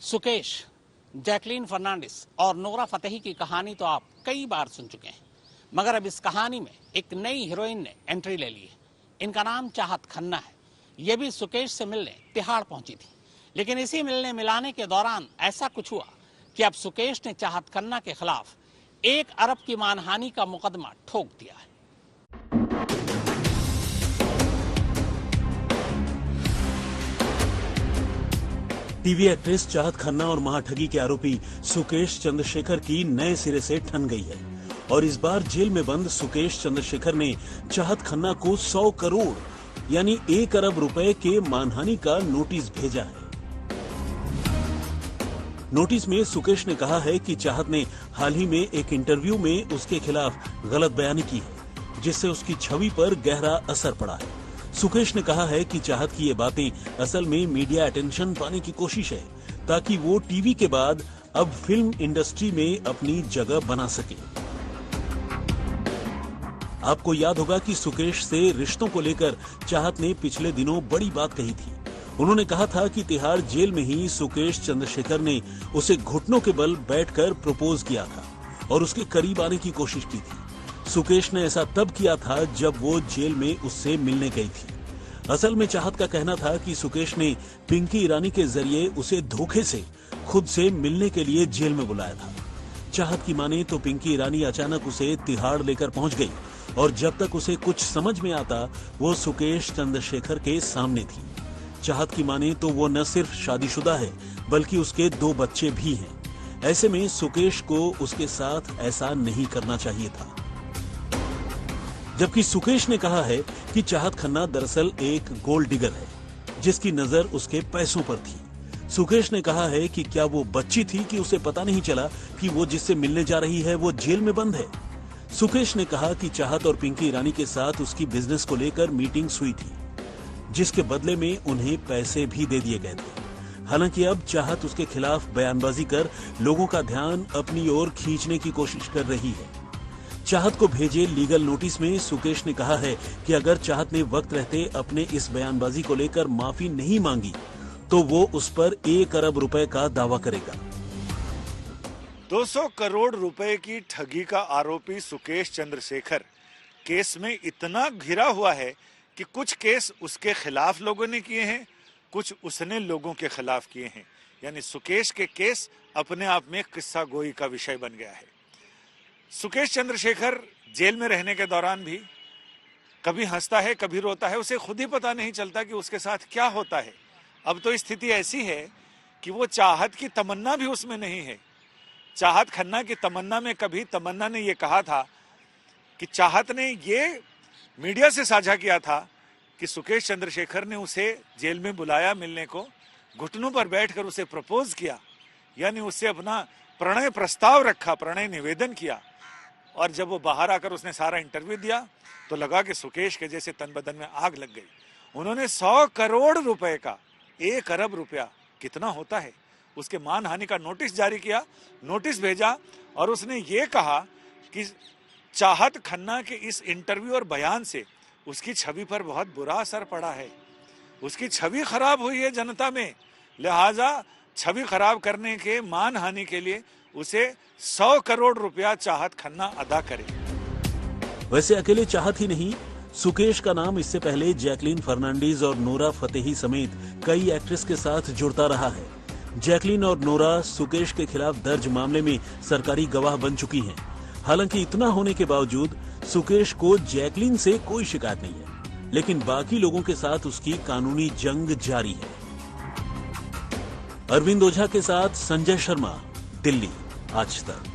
Sukesh, Jacqueline Fernandes और Nora Fatehi की कहानी तो आप कई बार सुन चुके हैं, मगर अब इस कहानी में एक नई हीरोइन ने एंट्री ले ली है। इनका नाम चाहत खन्ना है। ये भी सुकेश से मिलने तिहाड़ पहुंची थी, लेकिन इसी मिलने मिलाने के दौरान ऐसा कुछ हुआ कि अब सुकेश ने चाहत खन्ना के खिलाफ 1 अरब की मानहानि का मुकदमा ठोक दिया है। टीवी एक्ट्रेस चाहत खन्ना और महाठगी के आरोपी सुकेश चंद्रशेखर की नए सिरे से ठन गई है और इस बार जेल में बंद सुकेश चंद्रशेखर ने चाहत खन्ना को 100 करोड़ यानी 1 अरब रुपए के मानहानि का नोटिस भेजा है। नोटिस में सुकेश ने कहा है कि चाहत ने हाल ही में एक इंटरव्यू में उसके खिलाफ गलत बयानी की है, जिससे उसकी छवि पर गहरा असर पड़ा है। सुकेश ने कहा है कि चाहत की ये बातें असल में मीडिया अटेंशन पाने की कोशिश है, ताकि वो टीवी के बाद अब फिल्म इंडस्ट्री में अपनी जगह बना सके। आपको याद होगा कि सुकेश से रिश्तों को लेकर चाहत ने पिछले दिनों बड़ी बात कही थी। उन्होंने कहा था कि तिहाड़ जेल में ही सुकेश चंद्रशेखर ने उसे घुटनों के बल बैठकर प्रपोज किया था और उसके करीब आने की कोशिश की थी। सुकेश ने ऐसा तब किया था जब वो जेल में उससे मिलने गई थी। असल में चाहत का कहना था कि सुकेश ने पिंकी ईरानी के जरिए उसे धोखे से खुद से मिलने के लिए जेल में बुलाया था। चाहत की माने तो पिंकी ईरानी अचानक उसे तिहाड़ लेकर पहुंच गई और जब तक उसे कुछ समझ में आता वो सुकेश चंद्रशेखर के सामने थी। चाहत की माने तो वो न सिर्फ शादीशुदा है बल्कि उसके 2 बच्चे भी हैं। ऐसे में सुकेश को उसके साथ ऐसा नहीं करना चाहिए था। जबकि सुकेश ने कहा है कि चाहत खन्ना दरअसल एक गोल्ड डिगर है जिसकी नजर उसके पैसों पर थी। सुकेश ने कहा है कि क्या वो बच्ची थी कि उसे पता नहीं चला कि वो जिससे मिलने जा रही है वो जेल में बंद है। सुकेश ने कहा कि चाहत और पिंकी ईरानी के साथ उसकी बिजनेस को लेकर मीटिंग्स हुई थी, जिसके बदले में उन्हें पैसे भी दे दिए गए थे। हालांकि अब चाहत उसके खिलाफ बयानबाजी कर लोगों का ध्यान अपनी ओर खींचने की कोशिश कर रही है। चाहत को भेजे लीगल नोटिस में सुकेश ने कहा है कि अगर चाहत ने वक्त रहते अपने इस बयानबाजी को लेकर माफी नहीं मांगी तो वो उस पर 1 अरब रुपए का दावा करेगा। 200 करोड़ रुपए की ठगी का आरोपी सुकेश चंद्रशेखर केस में इतना घिरा हुआ है कि कुछ केस उसके खिलाफ लोगों ने किए हैं, कुछ उसने लोगों के खिलाफ किए हैं। यानी सुकेश के केस अपने आप में किस्सा गोई का विषय बन गया है। सुकेश चंद्रशेखर जेल में रहने के दौरान भी कभी हंसता है, कभी रोता है। उसे खुद ही पता नहीं चलता कि उसके साथ क्या होता है। अब तो स्थिति ऐसी है कि वो चाहत की तमन्ना भी उसमें नहीं है। चाहत खन्ना की तमन्ना में कभी तमन्ना ने ये कहा था कि चाहत ने ये मीडिया से साझा किया था कि सुकेश चंद्रशेखर ने उसे जेल में बुलाया मिलने को, घुटनों पर बैठकर उसे प्रपोज किया, यानी उससे अपना प्रणय प्रस्ताव रखा, प्रणय निवेदन किया। और जब वो बाहर आकर उसने सारा इंटरव्यू दिया तो लगा कि सुकेश के जैसे तन बदन में आग लग गई। उन्होंने 100 करोड़ रुपए का 1 अरब रुपया कितना होता है उसके मानहानि का नोटिस जारी किया, नोटिस भेजा और उसने ये कहा कि चाहत खन्ना के इस इंटरव्यू और बयान से उसकी छवि पर बहुत बुरा असर पड़ा है, उसकी छवि खराब हुई है जनता में, लिहाजा छवि खराब करने के मानहानि के लिए उसे 100 करोड़ रुपया चाहत खन्ना अदा करे। वैसे अकेले चाहत ही नहीं, सुकेश का नाम इससे पहले जैकलीन फर्नांडीज और नोरा फतेही समेत कई एक्ट्रेस के साथ जुड़ता रहा है। जैकलीन और नोरा सुकेश के खिलाफ दर्ज मामले में सरकारी गवाह बन चुकी हैं। हालांकि इतना होने के बावजूद सुकेश को जैकलीन से कोई शिकायत नहीं है, लेकिन बाकी लोगों के साथ उसकी कानूनी जंग जारी है। अरविंद ओझा के साथ संजय शर्मा, दिल्ली, आज तक।